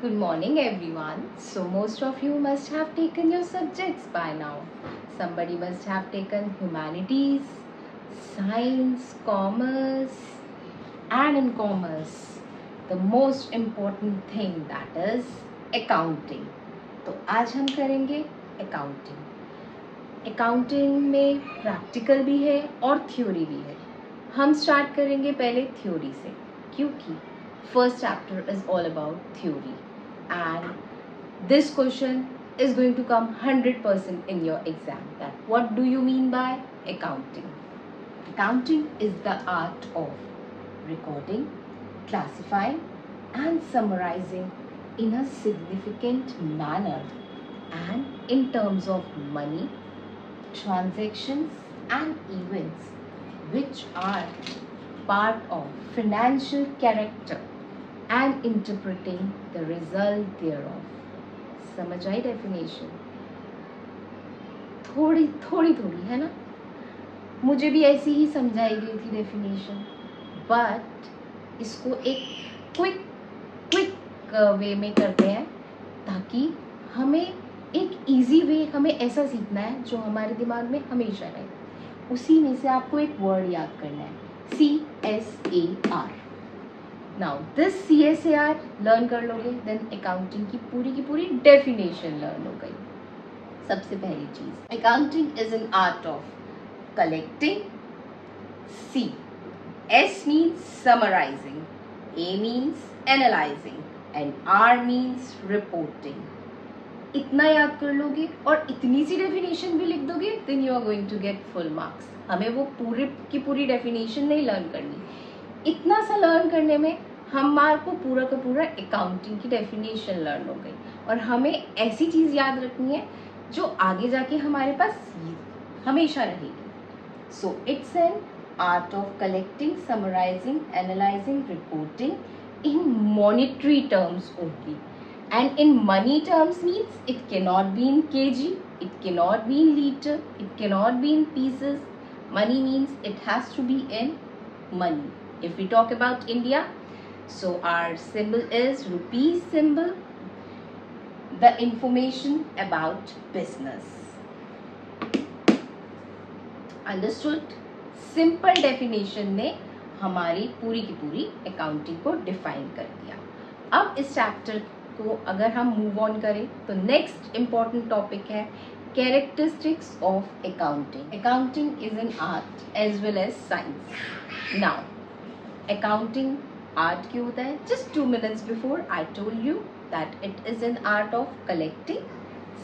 Good morning, everyone. So, most of you must have taken your subjects by now. Somebody must have taken humanities, science, commerce, and in commerce, the most important thing that is accounting. तो आज हम करेंगे accounting. Accounting में practical भी है और theory भी है. हम स्टार्ट करेंगे पहले थ्योरी से, क्योंकि first chapter is all about theory. And this question is going to come 100% in your exam. That what do you mean by accounting? Accounting is the art of recording, classifying and summarizing in a significant manner and in terms of money, transactions and events which are part of financial character and interpreting the result thereof. समझ आई definition? थोड़ी थोड़ी थोड़ी है ना. मुझे भी ऐसी ही समझाई गई थी डेफिनेशन, बट इसको एक क्विक वे में करते हैं ताकि हमें एक इजी वे, हमें ऐसा सीखना है जो हमारे दिमाग में हमेशा रहे. उसी में से आपको एक वर्ड याद करना है, CSAR. Now this CSAR learn कर लोगे, देन अकाउंटिंग की पूरी डेफिनेशन लर्न हो गई. सबसे पहली चीज, accounting is an art of collecting. S means summarizing, A means analyzing and R means reporting. इतना याद कर लोगे और इतनी सी डेफिनेशन भी लिख दोगे, then you are going to get full marks. हमें वो पूरी डेफिनेशन नहीं लर्न करनी. इतना सा लर्न करने में हमारे को पूरा का पूरा अकाउंटिंग की डेफिनेशन लर्न हो गई. और हमें ऐसी चीज़ याद रखनी है जो आगे जाके हमारे पास हमेशा रहेगी. So it's an art of collecting, summarising, analysing, reporting in monetary terms only. And in money terms means it cannot be in kg, it cannot be in liter, it cannot be in pieces. Money means it has to be in money. If we talk about India, so our symbol is rupee symbol. The information about business. Understood? Simple definition ने हमारी पूरी की पूरी accounting को define कर दिया. अब इस chapter को अगर हम मूव ऑन करें तो नेक्स्ट इम्पॉर्टेंट टॉपिक है characteristics of accounting. Accounting is an art as well as science. Now accounting art क्यों होता है? Just 2 minutes before I told you that it is an art of collecting,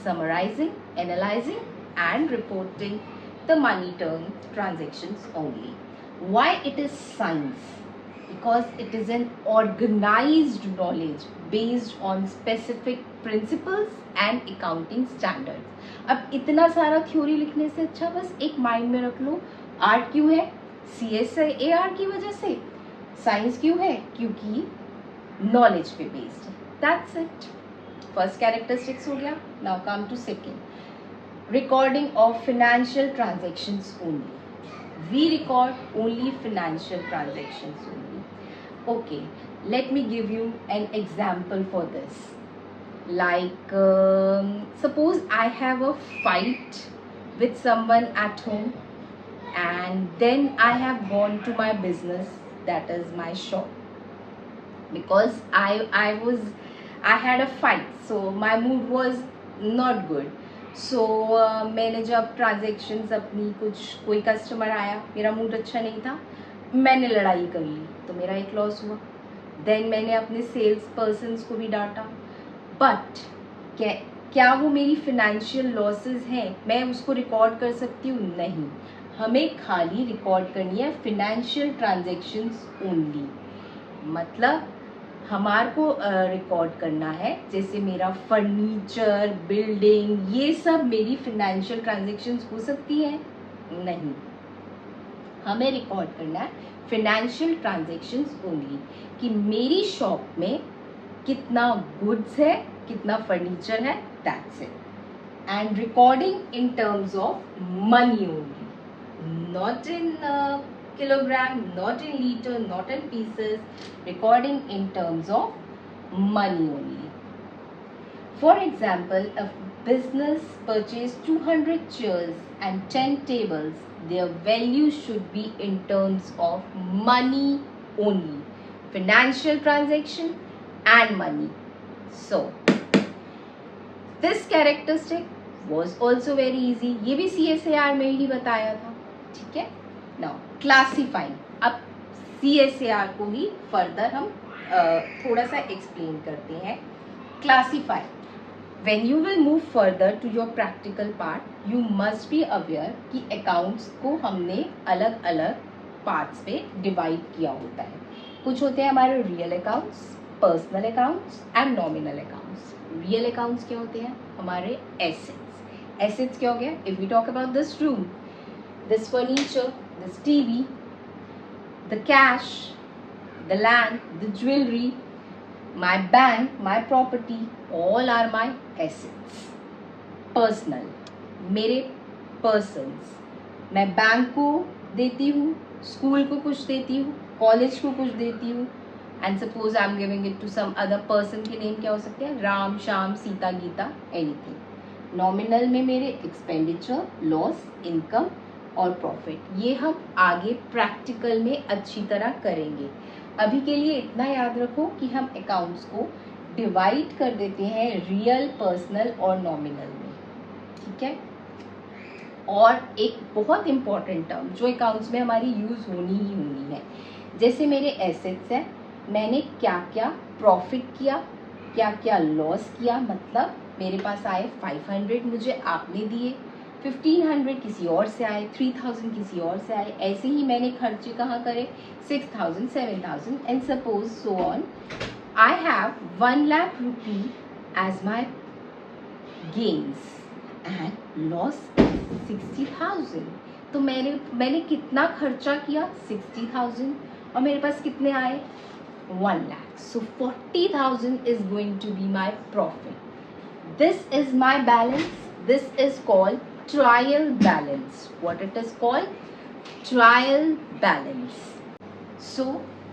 summarising, analysing and reporting the money term transactions only. Why it is science? Because it is an organized knowledge based on specific principles and accounting standards. अब इतना सारा theory लिखने से अच्छा बस एक mind में रख लो, आर्ट क्यों है? CSAR की वजह से. साइंस क्यों है? क्योंकि नॉलेज पे बेस्ड है. That's it. फर्स्ट कैरेक्टरिस्टिक्स हो गया. Now come to second, recording of financial transactions only. We record only financial transactions only. Okay, let me give you an example for this. Like, suppose I have a fight with someone at home, and then I have gone to my business, that is my shop, because I had a fight, so my mood was not good. सो मैंने जब transactions अपनी कोई customer आया, मेरा mood अच्छा नहीं था, मैंने लड़ाई कर ली, तो मेरा एक लॉस हुआ. देन मैंने अपने सेल्स पर्सन्स को भी डांटा. बट क्या वो मेरी फिनेंशियल लॉसेस हैं? मैं उसको रिकॉर्ड कर सकती हूँ? नहीं. हमें खाली रिकॉर्ड करनी है फिनेंशियल ट्रांजेक्शन्स ओनली. मतलब हमारे को रिकॉर्ड करना है जैसे मेरा फर्नीचर, बिल्डिंग, ये सब मेरी फिनेंशियल ट्रांजेक्शन्स हो सकती हैं? नहीं. हमें रिकॉर्ड करना है फिनेंशियल ट्रांजेक्शन्स ओनली, कि मेरी शॉप में कितना गुड्स है, कितना फर्नीचर है, that's it. And recording in terms of money only, not in kilogram, not in liter, not in pieces. Recording in terms of money only. For example, a business purchased 200 chairs and 10 tables. Their value should be in terms of money only. Financial transaction and money. So, this characteristic was also very easy. ये भी CSAR में ही बताया था, ठीक है. Now, classifying. अब CSAR को ही further हम थोड़ा सा explain करते हैं. Classify. When you will move further to your practical part, you must be aware कि accounts को हमने अलग अलग parts पे divide किया होता है. कुछ होते हैं हमारे real accounts, personal accounts and nominal accounts. Real accounts क्या होते हैं? हमारे assets. Assets क्या हो गया? If we talk about this room, this furniture, this TV, the cash, the land, the jewelry, my bank, my property, all are my assets. Personal, मेरे persons, मैं bank को देती हूँ, स्कूल को कुछ देती हूँ, कॉलेज को कुछ देती हूँ, and suppose I am giving it to some other person के नेम क्या हो सकते हैं? राम, श्याम, सीता, गीता, anything. नॉमिनल में मेरे एक्सपेंडिचर, लॉस, इनकम और प्रॉफिट. ये हम आगे प्रैक्टिकल में अच्छी तरह करेंगे. अभी के लिए इतना याद रखो कि हम अकाउंट्स को डिवाइड कर देते हैं रियल, पर्सनल और नॉमिनल में, ठीक है. और एक बहुत इंपॉर्टेंट टर्म जो अकाउंट्स में हमारी यूज़ होनी ही होनी है, जैसे मेरे एसेट्स हैं, मैंने क्या क्या प्रॉफिट किया, क्या क्या लॉस किया. मतलब मेरे पास आए 500, मुझे आपने दिए, 1500 किसी और से आए, 3000 किसी और से आए. ऐसे ही मैंने खर्चे कहाँ करे? 6000, 7000 and suppose so on. I have 1 lakh rupee as my gains and loss 60,000. तो मैंने कितना खर्चा किया? 60,000. और मेरे पास कितने आए? 1 lakh. So 40,000 is going to be my profit. This is my balance. This is called trial balance. What it is called? Trial balance. So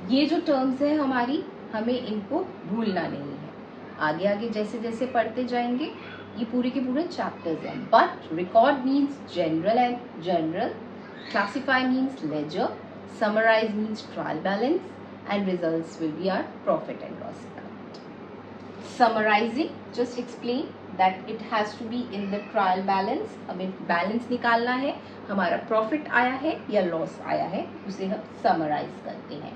ये जो terms है हमारी, हमें इनको भूलना नहीं है. आगे आगे जैसे जैसे पढ़ते जाएंगे ये पूरे के पूरे chapters हैं. But record means general, classify means ledger, summarize means trial balance, and results will be our profit and loss account. Summarizing, just explain that it has to be in the trial balance. हमें balance निकालना है, हमारा profit आया है या loss आया है, उसे हम समराइज करते हैं.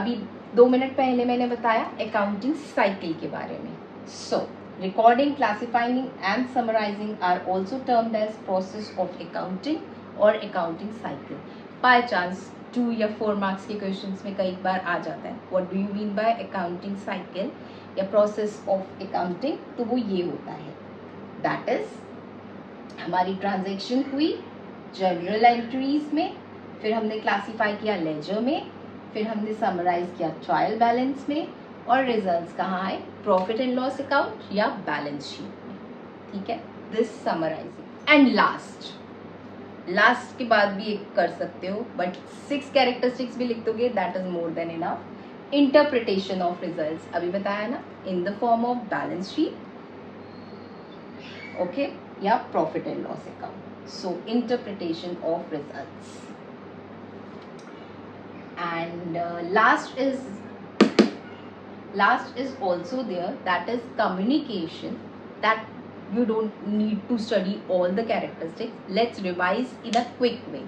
अभी 2 मिनट पहले मैंने बताया अकाउंटिंग साइकिल के बारे में. So recording, classifying and summarising are also termed as process of accounting और अकाउंटिंग साइकिल. बाय चांस 2 या 4 मार्क्स के क्वेश्चंस में कई बार आ जाता है what do you mean by accounting cycle या प्रोसेस ऑफ अकाउंटिंग. तो वो ये होता है, दैट इज हमारी ट्रांजैक्शन हुई जनरल एंट्रीज में, फिर हमने क्लासीफाई किया लेजर में, फिर हमने समराइज किया ट्रायल बैलेंस में, और रिजल्ट्स कहाँ आए? प्रॉफिट एंड लॉस अकाउंट या बैलेंस शीट में, ठीक है. This summarising. एंड लास्ट के बाद भी एक कर सकते हो, बट 6 कैरेक्टरिस्टिक्स भी लिख दोगे, that is more than enough. Interpretation of results अभी बताया ना, in the form of balance sheet, okay, या profit and loss account. So interpretation of results. And last is also there, that is communication, that you don't need to study all the characteristics. Let's revise in a quick way.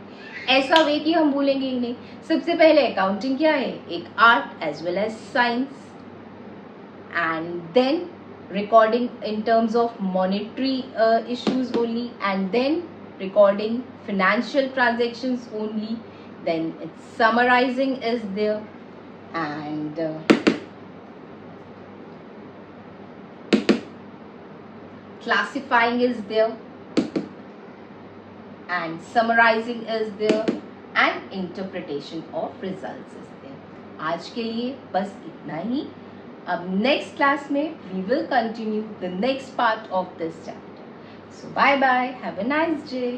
ऐसा वे कि हम भूलेंगे ही नहीं. सबसे पहले accounting क्या है? एक art as well as science, and then recording in terms of monetary issues only, and then recording financial transactions only, then it's summarizing is there, and classifying is there, and summarizing is there, and interpretation of results is there. आज के लिए बस इतना ही. अब next class में we will continue the next part of this chapter. So bye bye, have a nice day.